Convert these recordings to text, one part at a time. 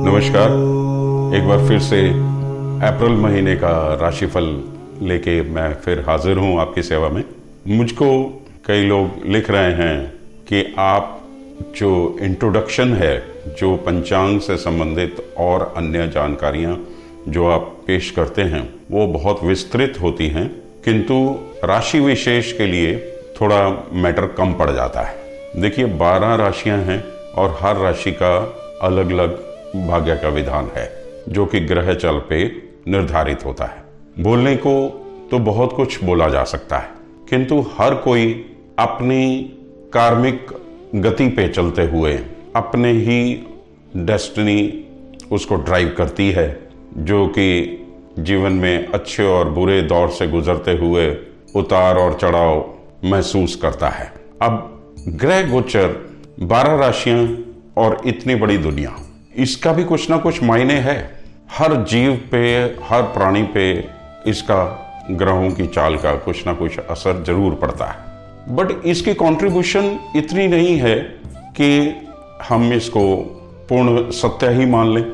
नमस्कार। एक बार फिर से अप्रैल महीने का राशिफल लेके मैं फिर हाजिर हूं आपकी सेवा में। मुझको कई लोग लिख रहे हैं कि आप जो इंट्रोडक्शन है, जो पंचांग से संबंधित और अन्य जानकारियां जो आप पेश करते हैं वो बहुत विस्तृत होती हैं, किंतु राशि विशेष के लिए थोड़ा मैटर कम पड़ जाता है। देखिए, 12 राशियां हैं और हर राशि का अलग अलग भाग्य का विधान है जो कि ग्रह चल पे निर्धारित होता है। बोलने को तो बहुत कुछ बोला जा सकता है, किंतु हर कोई अपनी कार्मिक गति पे चलते हुए अपने ही डेस्टिनी उसको ड्राइव करती है, जो कि जीवन में अच्छे और बुरे दौर से गुजरते हुए उतार और चढ़ाव महसूस करता है। अब ग्रह गोचर, 12 राशियां और इतनी बड़ी दुनिया, इसका भी कुछ ना कुछ मायने है। हर जीव पे, हर प्राणी पे इसका, ग्रहों की चाल का कुछ ना कुछ असर जरूर पड़ता है। बट इसकी कंट्रीब्यूशन इतनी नहीं है कि हम इसको पूर्ण सत्य ही मान लें।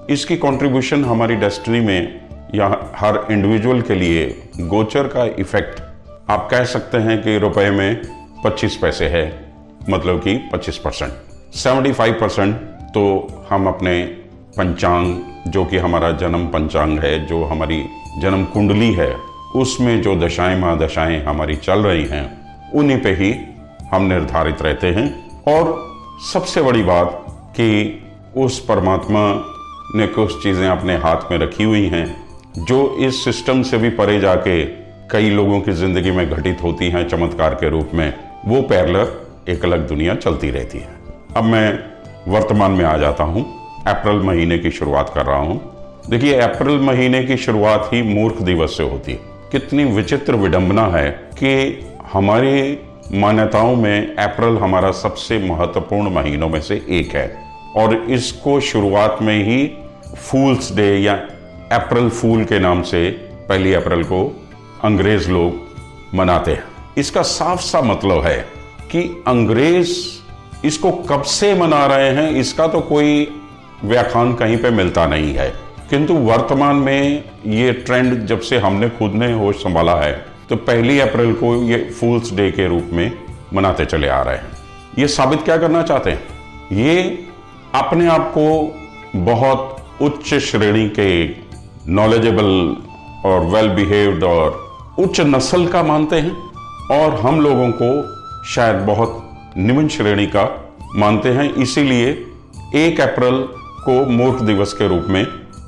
इसकी कंट्रीब्यूशन हमारी डेस्टिनी में या हर इंडिविजुअल के लिए गोचर का इफेक्ट आप कह सकते हैं कि रुपए में 25 पैसे है, मतलब कि 25%। 75% तो हम अपने पंचांग, जो कि हमारा जन्म पंचांग है, जो हमारी जन्म कुंडली है, उसमें जो दशाएं महादशाएं हमारी चल रही हैं उन्हीं पे ही हम निर्धारित रहते हैं। और सबसे बड़ी बात कि उस परमात्मा ने कुछ चीज़ें अपने हाथ में रखी हुई हैं जो इस सिस्टम से भी परे जाके कई लोगों की जिंदगी में घटित होती हैं चमत्कार के रूप में। वो पैरेलल एक अलग दुनिया चलती रहती है। अब मैं वर्तमान में आ जाता हूं। अप्रैल महीने की शुरुआत कर रहा हूं। देखिए, अप्रैल महीने की शुरुआत ही मूर्ख दिवस से होती है। कितनी विचित्र विडंबना है कि हमारी मान्यताओं में अप्रैल हमारा सबसे महत्वपूर्ण महीनों में से एक है और इसको शुरुआत में ही फूल्स डे या अप्रैल फूल के नाम से 1 अप्रैल को अंग्रेज लोग मनाते हैं। इसका साफ सा मतलब है कि अंग्रेज इसको कब से मना रहे हैं इसका तो कोई व्याख्यान कहीं पे मिलता नहीं है, किंतु वर्तमान में ये ट्रेंड जब से हमने खुद ने होश संभाला है तो 1 अप्रैल को ये फूल्स डे के रूप में मनाते चले आ रहे हैं। ये साबित क्या करना चाहते हैं? ये अपने आप को बहुत उच्च श्रेणी के, नॉलेजेबल और वेल बिहेव्ड और उच्च नस्ल का मानते हैं और हम लोगों को शायद बहुत निम्न श्रेणी का मानते हैं। इसीलिए 1 अप्रैल को मूर्ख दिवस के रूप में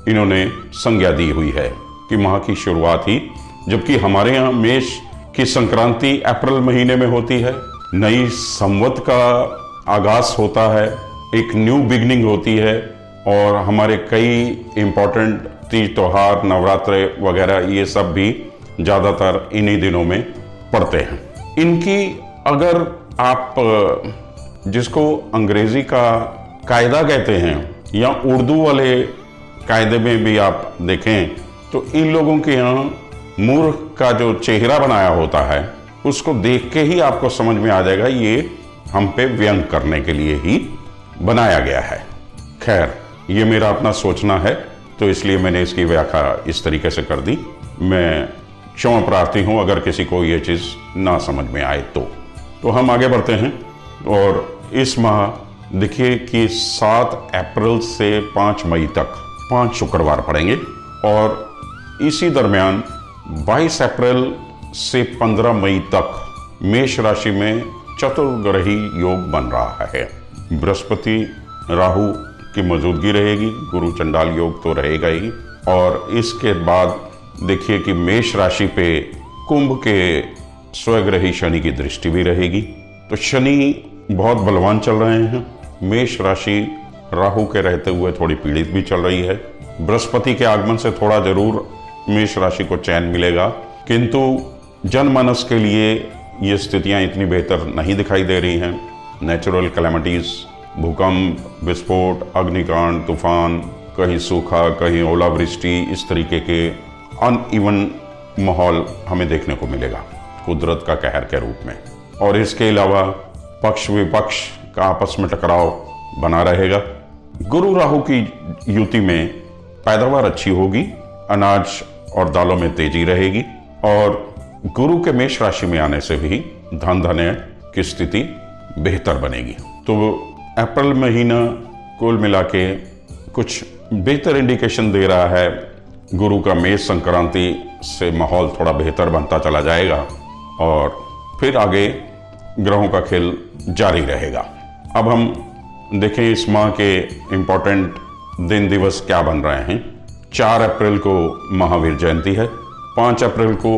इन्होंने संज्ञा दी हुई है कि माह की शुरुआत ही, जबकि हमारे यहाँ मेष की संक्रांति अप्रैल महीने में होती है, नई संवत का आगाज होता है, एक न्यू बिगनिंग होती है और हमारे कई इंपॉर्टेंट तीज त्योहार, नवरात्र वगैरह ये सब भी ज़्यादातर इन्हीं दिनों में पड़ते हैं। इनकी अगर आप जिसको अंग्रेजी का कायदा कहते हैं या उर्दू वाले कायदे में भी आप देखें तो इन लोगों के यहाँ मूर्ख का जो चेहरा बनाया होता है उसको देख के ही आपको समझ में आ जाएगा ये हम पे व्यंग करने के लिए ही बनाया गया है। खैर, ये मेरा अपना सोचना है तो इसलिए मैंने इसकी व्याख्या इस तरीके से कर दी। मैं क्षमा प्रार्थी हूँ अगर किसी को ये चीज़ ना समझ में आए तो हम आगे बढ़ते हैं। और इस माह देखिए कि 7 अप्रैल से 5 मई तक 5 शुक्रवार पड़ेंगे और इसी दरमियान 22 अप्रैल से 15 मई तक मेष राशि में चतुर्ग्रही योग बन रहा है। बृहस्पति राहु की मौजूदगी रहेगी, गुरु चंडाल योग तो रहेगा ही। और इसके बाद देखिए कि मेष राशि पे कुंभ के स्वग्रही शनि की दृष्टि भी रहेगी। तो शनि बहुत बलवान चल रहे हैं। मेष राशि राहु के रहते हुए थोड़ी पीड़ित भी चल रही है। बृहस्पति के आगमन से थोड़ा जरूर मेष राशि को चैन मिलेगा, किंतु जनमानस के लिए ये स्थितियां इतनी बेहतर नहीं दिखाई दे रही हैं। नेचुरल कैलेमिटीज, भूकंप, विस्फोट, अग्निकांड, तूफान, कहीं सूखा, कहीं ओलावृष्टि, इस तरीके के अनइवन माहौल हमें देखने को मिलेगा कुदरत का कहर के रूप में। और इसके अलावा पक्ष विपक्ष का आपस में टकराव बना रहेगा। गुरु राहु की युति में पैदावार अच्छी होगी, अनाज और दालों में तेजी रहेगी, और गुरु के मेष राशि में आने से भी धन धान्य की स्थिति बेहतर बनेगी। तो अप्रैल महीना कुल मिला के कुछ बेहतर इंडिकेशन दे रहा है। गुरु का मेष संक्रांति से माहौल थोड़ा बेहतर बनता चला जाएगा और फिर आगे ग्रहों का खेल जारी रहेगा। अब हम देखें इस माह के इम्पोर्टेंट दिन दिवस क्या बन रहे हैं। 4 अप्रैल को महावीर जयंती है। 5 अप्रैल को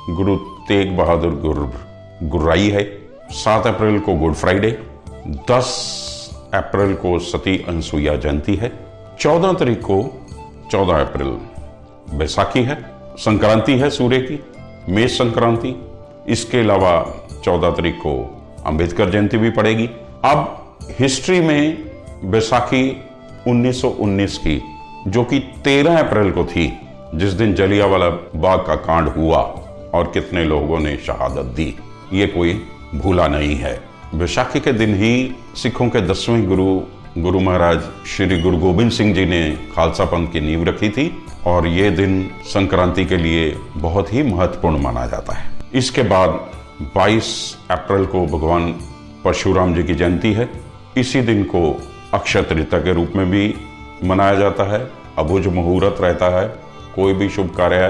गुरु तेग बहादुर गुर्राई है। 7 अप्रैल को गुड फ्राइडे। 10 अप्रैल को सती अनसुईया जयंती है। 14 तारीख को 14 अप्रैल बैसाखी है, संक्रांति है सूर्य की, मेष संक्रांति। इसके अलावा 14 तारीख को अंबेडकर जयंती भी पड़ेगी। अब हिस्ट्री में बैसाखी 1919 की, जो कि 13 अप्रैल को थी, जिस दिन जलियांवाला बाग का कांड हुआ और कितने लोगों ने शहादत दी, ये कोई भूला नहीं है। बैसाखी के दिन ही सिखों के 10वें गुरु महाराज श्री गुरु गोबिंद सिंह जी ने खालसा पंथ की नींव रखी थी, और ये दिन संक्रांति के लिए बहुत ही महत्वपूर्ण माना जाता है। इसके बाद 22 अप्रैल को भगवान परशुराम जी की जयंती है। इसी दिन को अक्षय तृतीया के रूप में भी मनाया जाता है। अबुझ मुहूर्त रहता है, कोई भी शुभ कार्य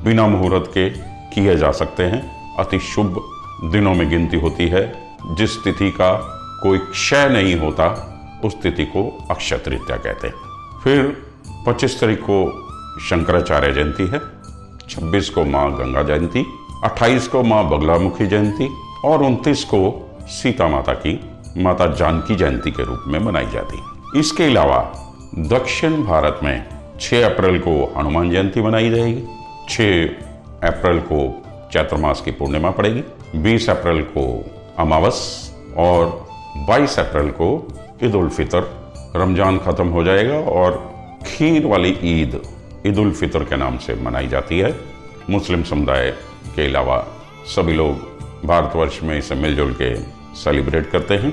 बिना मुहूर्त के किए जा सकते हैं। अति शुभ दिनों में गिनती होती है। जिस तिथि का कोई क्षय नहीं होता उस तिथि को अक्षय तृतीया कहते हैं। फिर 25 तारीख को शंकराचार्य जयंती है। 26 को माँ गंगा जयंती, 28 को माँ बगलामुखी जयंती और 29 को सीता माता की माता जानकी जयंती के रूप में मनाई जाती है। इसके अलावा दक्षिण भारत में 6 अप्रैल को हनुमान जयंती मनाई जाएगी। 6 अप्रैल को चैत्र मास की पूर्णिमा पड़ेगी। 20 अप्रैल को अमावस और 22 अप्रैल को ईद उल फितर, रमजान खत्म हो जाएगा और खीर वाली ईद उल फितर के नाम से मनाई जाती है। मुस्लिम समुदाय के अलावा सभी लोग भारतवर्ष में इसे मिलजुल के सेलिब्रेट करते हैं।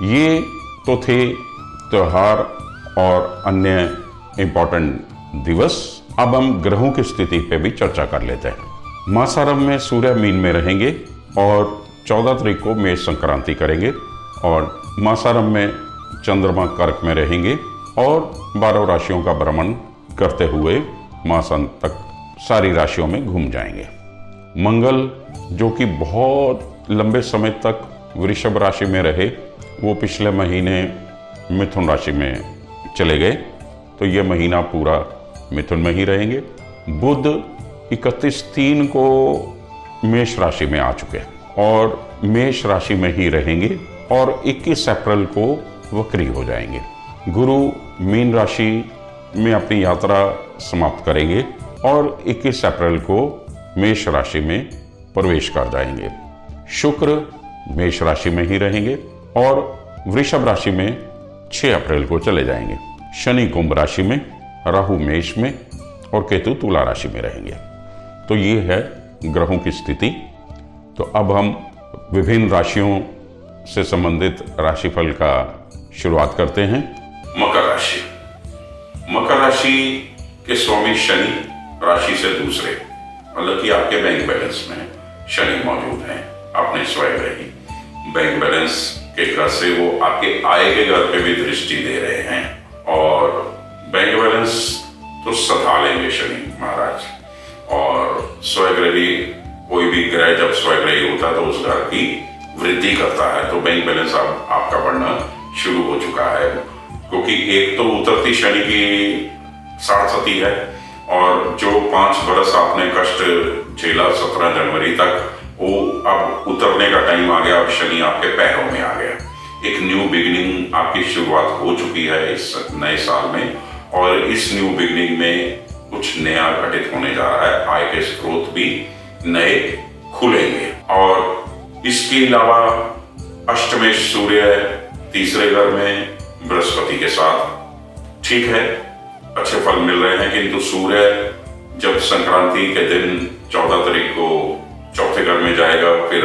ये तो थे त्योहार और अन्य इम्पोर्टेंट दिवस। अब हम ग्रहों की स्थिति पे भी चर्चा कर लेते हैं। मासारम में सूर्य मीन में रहेंगे और 14 तारीख को मेष संक्रांति करेंगे, और मासारम में चंद्रमा कर्क में रहेंगे और 12 राशियों का भ्रमण करते हुए मासन तक सारी राशियों में घूम जाएंगे। मंगल जो कि बहुत लंबे समय तक वृषभ राशि में रहे, वो पिछले महीने मिथुन राशि में चले गए, तो ये महीना पूरा मिथुन में ही रहेंगे। बुध 31/3 को मेष राशि में आ चुके और मेष राशि में ही रहेंगे और 21 अप्रैल को वक्री हो जाएंगे। गुरु मीन राशि में अपनी यात्रा समाप्त करेंगे और 21 अप्रैल को मेष राशि में प्रवेश कर जाएंगे। शुक्र मेष राशि में ही रहेंगे और वृषभ राशि में 6 अप्रैल को चले जाएंगे। शनि कुंभ राशि में, राहु मेष में और केतु तुला राशि में रहेंगे। तो ये है ग्रहों की स्थिति। तो अब हम विभिन्न राशियों से संबंधित राशिफल का शुरुआत करते हैं। मकर राशि। मकर राशि के स्वामी शनि राशि से दूसरे, मतलब कि आपके बैंक बैलेंस में शनि मौजूद हैं, अपने स्वयं बैंक बैलेंस के घर से वो आपके आय के घर पे भी दृष्टि दे रहे हैं, और बैंक बैलेंस तो सधा लेंगे शनि महाराज। और स्वयग्रही, कोई भी ग्रह जब स्वयग्रही होता है तो उस घर की वृद्धि करता है, तो बैंक बैलेंस अब आपका बढ़ना शुरू हो चुका है। क्योंकि एक तो उतरती शनि की साढ़सती है, और जो 5 बरस आपने कष्ट झेला 17 जनवरी तक, वो अब उतरने का टाइम आ गया और शनि आपके पैरों में आ गया। एक न्यू बिगिनिंग आपकी शुरुआत हो चुकी है इस नए साल में, और इस न्यू बिगिनिंग में कुछ नया घटित होने जा रहा है। आय के स्रोत भी नए खुलेंगे। और इसके अलावा अष्टमेश सूर्य तीसरे घर में बृहस्पति के साथ ठीक है, अच्छे फल मिल रहे हैं, किंतु सूर्य जब संक्रांति के दिन 14 तारीख को चौथे घर में जाएगा, फिर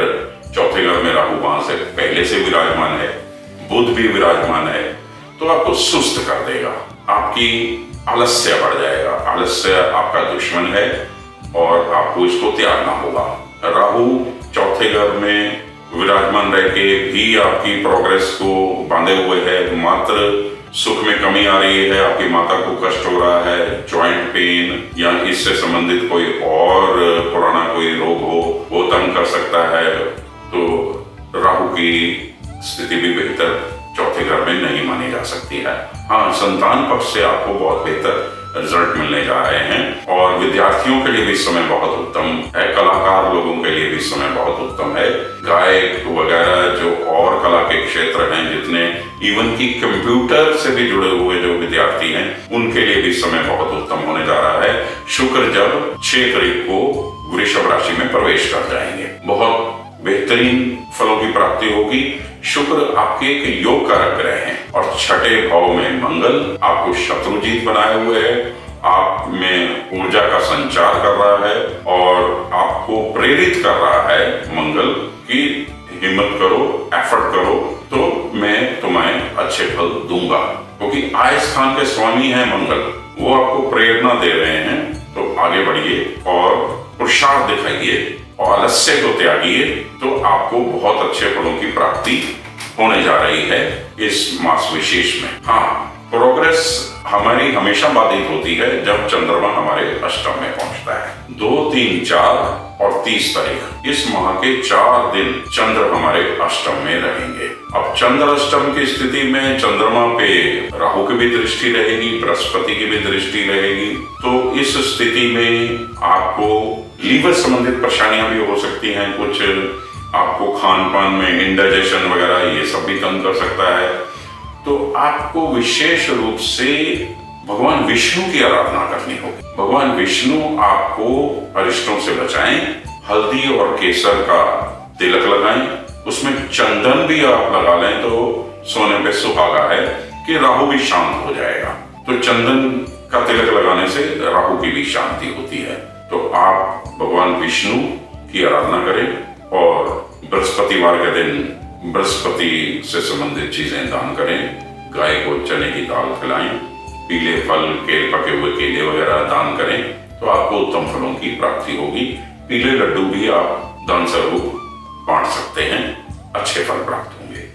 चौथे घर में राहु वहां से पहले से विराजमान है, बुध भी विराजमान है, तो आपको सुस्त कर देगा, आपकी आलस्य बढ़ जाएगा। आलस्य आपका दुश्मन है और आपको इसको त्यागना होगा। राहु चौथे घर में विराजमान रह के भी आपकी प्रोग्रेस को बांधे हुए है। मात्र सुख में कमी आ रही है, आपकी माता को कष्ट हो रहा है, जॉइंट पेन या इससे संबंधित कोई और पुराना कोई रोग हो, वो तंग कर सकता है। तो राहु की स्थिति भी बेहतर चौथे घर में नहीं मानी जा सकती है। हाँ, संतान पक्ष से आपको बहुत बेहतर रिजल्ट मिलने जा रहे हैं, और विद्यार्थियों के लिए भी समय बहुत उत्तम है, कलाकार लोगों के लिए भी समय बहुत उत्तम है, गायक वगैरह जो और कला के क्षेत्र हैं जितने, इवन की कंप्यूटर से भी जुड़े हुए जो विद्यार्थी हैं, उनके लिए भी समय बहुत उत्तम होने जा रहा है। शुक्र जब 6 तारीख को वृषभ राशि में प्रवेश कर जाएंगे, बहुत बेहतरीन फलों की प्राप्ति होगी। शुक्र आपके एक योग कारक ग्रह हैं, और छठे भाव में मंगल आपको शत्रुजीत बनाए हुए है, आप में ऊर्जा का संचार कर रहा है, और आपको प्रेरित कर रहा है मंगल कि हिम्मत करो, एफर्ट करो, तो मैं तुम्हें अच्छे फल दूंगा, क्योंकि आय स्थान के स्वामी है मंगल, वो आपको प्रेरणा दे रहे हैं। तो आगे बढ़िए और पुरुषार्थ दिखाइए और आलस्य को त्यागिए, तो आपको बहुत अच्छे फलों की प्राप्ति होने जा रही है इस मास विशेष में। हाँ, प्रोग्रेस हमारी हमेशा बाधित होती है जब चंद्रमा हमारे अष्टम में पहुंचता है। 2, 3, 4 और 30 तारीख, इस माह के 4 दिन चंद्र हमारे अष्टम में रहेंगे। अब चंद्र अष्टम की स्थिति में चंद्रमा पे राहु की भी दृष्टि रहेगी, बृहस्पति की भी दृष्टि रहेगी, तो इस स्थिति में आपको लीवर संबंधित परेशानियां भी हो सकती हैं, कुछ आपको खान पान में इंडाइजेशन वगैरह ये सब भी तंग कर सकता है। तो आपको विशेष रूप से भगवान विष्णु की आराधना करनी होगी। भगवान विष्णु आपको अरिष्टों से बचाएं। हल्दी और केसर का तिलक लगाएं, उसमें चंदन भी आप लगा लें तो सोने पे सुहागा है कि राहु भी शांत हो जाएगा। तो चंदन का तिलक लगाने से राहु की भी शांति होती है। तो आप भगवान विष्णु की आराधना करें, और बृहस्पतिवार के दिन बृहस्पति से संबंधित चीजें दान करें, गाय को चने की दाल खिलाएं, पीले फल के पके हुए केले वगैरह दान करें, तो आपको उत्तम फलों की प्राप्ति होगी। पीले लड्डू भी आप दान स्वरूप बांट सकते हैं, अच्छे फल प्राप्त